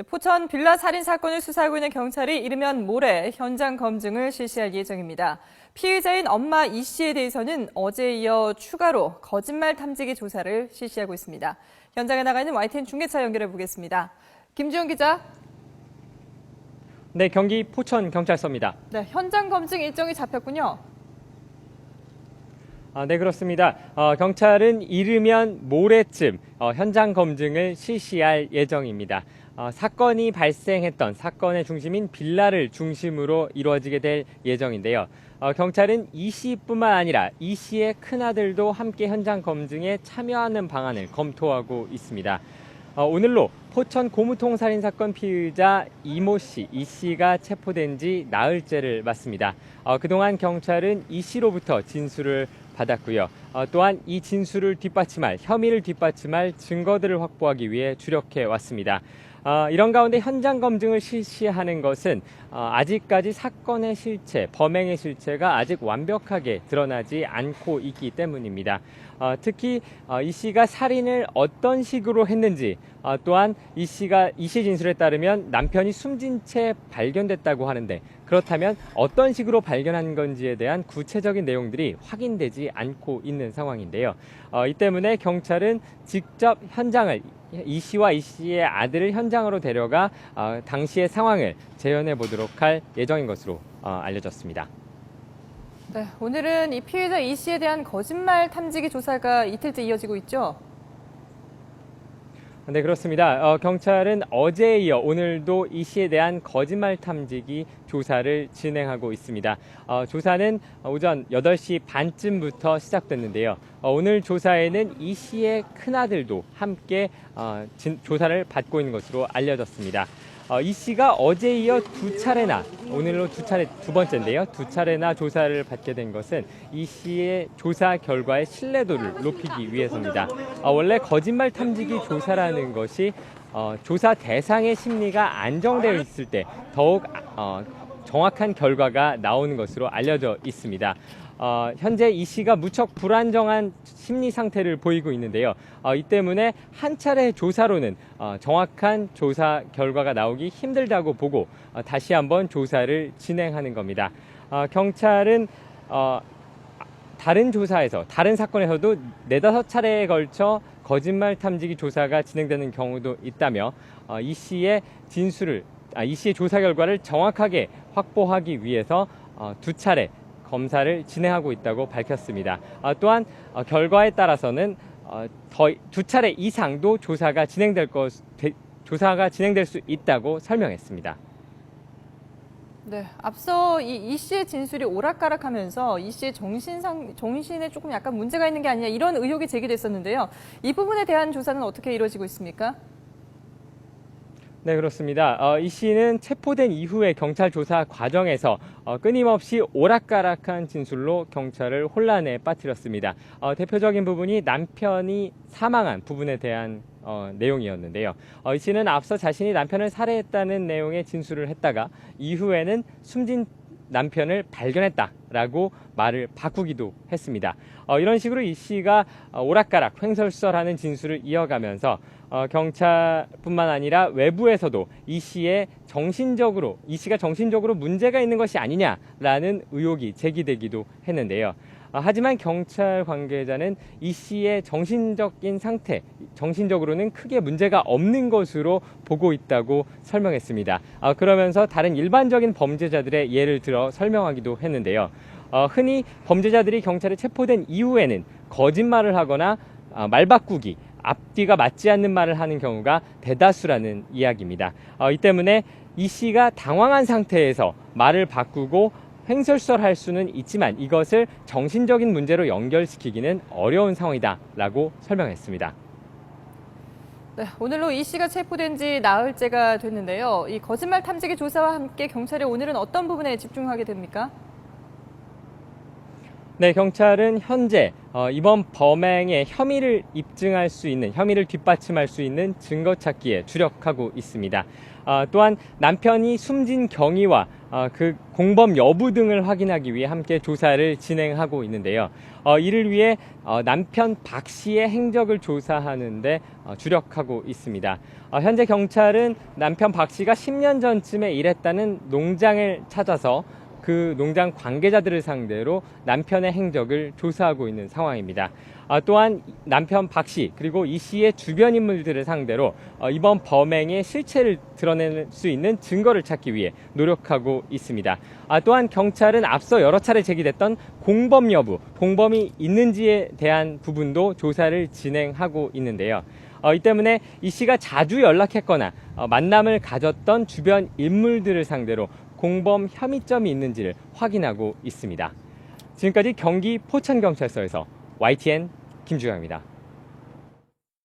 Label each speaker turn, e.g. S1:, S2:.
S1: 포천 빌라 살인 사건을 수사하고 있는 경찰이 이르면 모레 현장 검증을 실시할 예정입니다. 피의자인 엄마 이 씨에 대해서는 어제에 이어 추가로 거짓말 탐지기 조사를 실시하고 있습니다. 현장에 나가 있는 YTN 중계차 연결해 보겠습니다. 김주영 기자.
S2: 네, 경기 포천 경찰서입니다.
S1: 네, 현장 검증 일정이 잡혔군요.
S2: 네, 그렇습니다. 경찰은 이르면 모레쯤 현장 검증을 실시할 예정입니다. 사건이 발생했던 사건의 중심인 빌라를 중심으로 이루어지게 될 예정인데요. 경찰은 이 씨뿐만 아니라 이 씨의 큰아들도 함께 현장 검증에 참여하는 방안을 검토하고 있습니다. 오늘로 포천 고무통 살인 사건 피의자 이모 씨, 이 씨가 체포된 지 나흘째를 맞습니다. 그동안 경찰은 이 씨로부터 진술을 받았고요. 또한 이 진술을 뒷받침할, 혐의를 뒷받침할 증거들을 확보하기 위해 주력해 왔습니다. 이런 가운데 현장 검증을 실시하는 것은 아직까지 사건의 실체, 범행의 실체가 아직 완벽하게 드러나지 않고 있기 때문입니다. 특히 이 씨가 살인을 어떤 식으로 했는지, 또한 이 씨 진술에 따르면 남편이 숨진 채 발견됐다고 하는데 그렇다면 어떤 식으로 발견한 건지에 대한 구체적인 내용들이 확인되지 않고 있는 상황인데요. 이 때문에 경찰은 직접 현장을 이 씨와 이 씨의 아들을 현장으로 데려가 당시의 상황을 재현해 보도록 할 예정인 것으로 알려졌습니다.
S1: 네, 오늘은 이 피해자 이 씨에 대한 거짓말 탐지기 조사가 이틀째 이어지고 있죠?
S2: 네, 그렇습니다. 경찰은 어제에 이어 오늘도 이 씨에 대한 거짓말 탐지기 조사를 진행하고 있습니다. 조사는 오전 8시 반쯤부터 시작됐는데요. 오늘 조사에는 이 씨의 큰아들도 함께 조사를 받고 있는 것으로 알려졌습니다. 이 씨가 어제에 이어 두 차례나, 오늘로 두 번째인데요. 두 차례나 조사를 받게 된 것은 이 씨의 조사 결과의 신뢰도를 높이기 위해서입니다. 원래 거짓말 탐지기 조사라는 것이 조사 대상의 심리가 안정되어 있을 때 더욱 정확한 결과가 나오는 것으로 알려져 있습니다. 현재 이 씨가 무척 불안정한 심리 상태를 보이고 있는데요. 이 때문에 한 차례 조사로는 정확한 조사 결과가 나오기 힘들다고 보고 다시 한번 조사를 진행하는 겁니다. 경찰은 다른 사건에서도 4-5차례에 걸쳐 거짓말 탐지기 조사가 진행되는 경우도 있다며 이 씨의 조사 결과를 정확하게 확보하기 위해서 2차례 검사를 진행하고 있다고 밝혔습니다. 또한 결과에 따라서는 2차례 이상도 조사가 진행될 수 있다고 설명했습니다.
S1: 네, 앞서 이 씨의 진술이 오락가락하면서 이 씨의 정신에 조금 약간 문제가 있는 게 아니냐 이런 의혹이 제기됐었는데요. 이 부분에 대한 조사는 어떻게 이루어지고 있습니까?
S2: 네, 그렇습니다. 이 씨는 체포된 이후에 경찰 조사 과정에서 끊임없이 오락가락한 진술로 경찰을 혼란에 빠뜨렸습니다. 대표적인 부분이 남편이 사망한 부분에 대한 내용이었는데요. 이 씨는 앞서 자신이 남편을 살해했다는 내용의 진술을 했다가 이후에는 숨진 남편을 발견했다라고 말을 바꾸기도 했습니다. 이런 식으로 이 씨가 오락가락 횡설수설하는 진술을 이어가면서 경찰뿐만 아니라 외부에서도 이 씨가 정신적으로 문제가 있는 것이 아니냐라는 의혹이 제기되기도 했는데요. 하지만 경찰 관계자는 이 씨의 정신적인 상태, 정신적으로는 크게 문제가 없는 것으로 보고 있다고 설명했습니다. 그러면서 다른 일반적인 범죄자들의 예를 들어 설명하기도 했는데요. 흔히 범죄자들이 경찰에 체포된 이후에는 거짓말을 하거나 말 바꾸기, 앞뒤가 맞지 않는 말을 하는 경우가 대다수라는 이야기입니다. 이 때문에 이 씨가 당황한 상태에서 말을 바꾸고 횡설수설할 수는 있지만 이것을 정신적인 문제로 연결시키기는 어려운 상황이다라고 설명했습니다.
S1: 네, 오늘로 이 씨가 체포된 지 나흘째가 됐는데요. 이 거짓말 탐지기 조사와 함께 경찰이 오늘은 어떤 부분에 집중하게 됩니까?
S2: 네, 경찰은 현재 이번 범행의 혐의를 입증할 수 있는, 혐의를 뒷받침할 수 있는 증거 찾기에 주력하고 있습니다. 또한 남편이 숨진 경위와 그 공범 여부 등을 확인하기 위해 함께 조사를 진행하고 있는데요. 이를 위해 남편 박 씨의 행적을 조사하는데 주력하고 있습니다. 현재 경찰은 남편 박 씨가 10년 전쯤에 일했다는 농장을 찾아서 그 농장 관계자들을 상대로 남편의 행적을 조사하고 있는 상황입니다. 또한 남편 박 씨 그리고 이 씨의 주변 인물들을 상대로 이번 범행의 실체를 드러낼 수 있는 증거를 찾기 위해 노력하고 있습니다. 또한 경찰은 앞서 여러 차례 제기됐던 공범 여부, 공범이 있는지에 대한 부분도 조사를 진행하고 있는데요. 이 때문에 이 씨가 자주 연락했거나 만남을 가졌던 주변 인물들을 상대로 공범 혐의점이 있는지를 확인하고 있습니다. 지금까지 경기 포천경찰서에서 YTN 김주영입니다.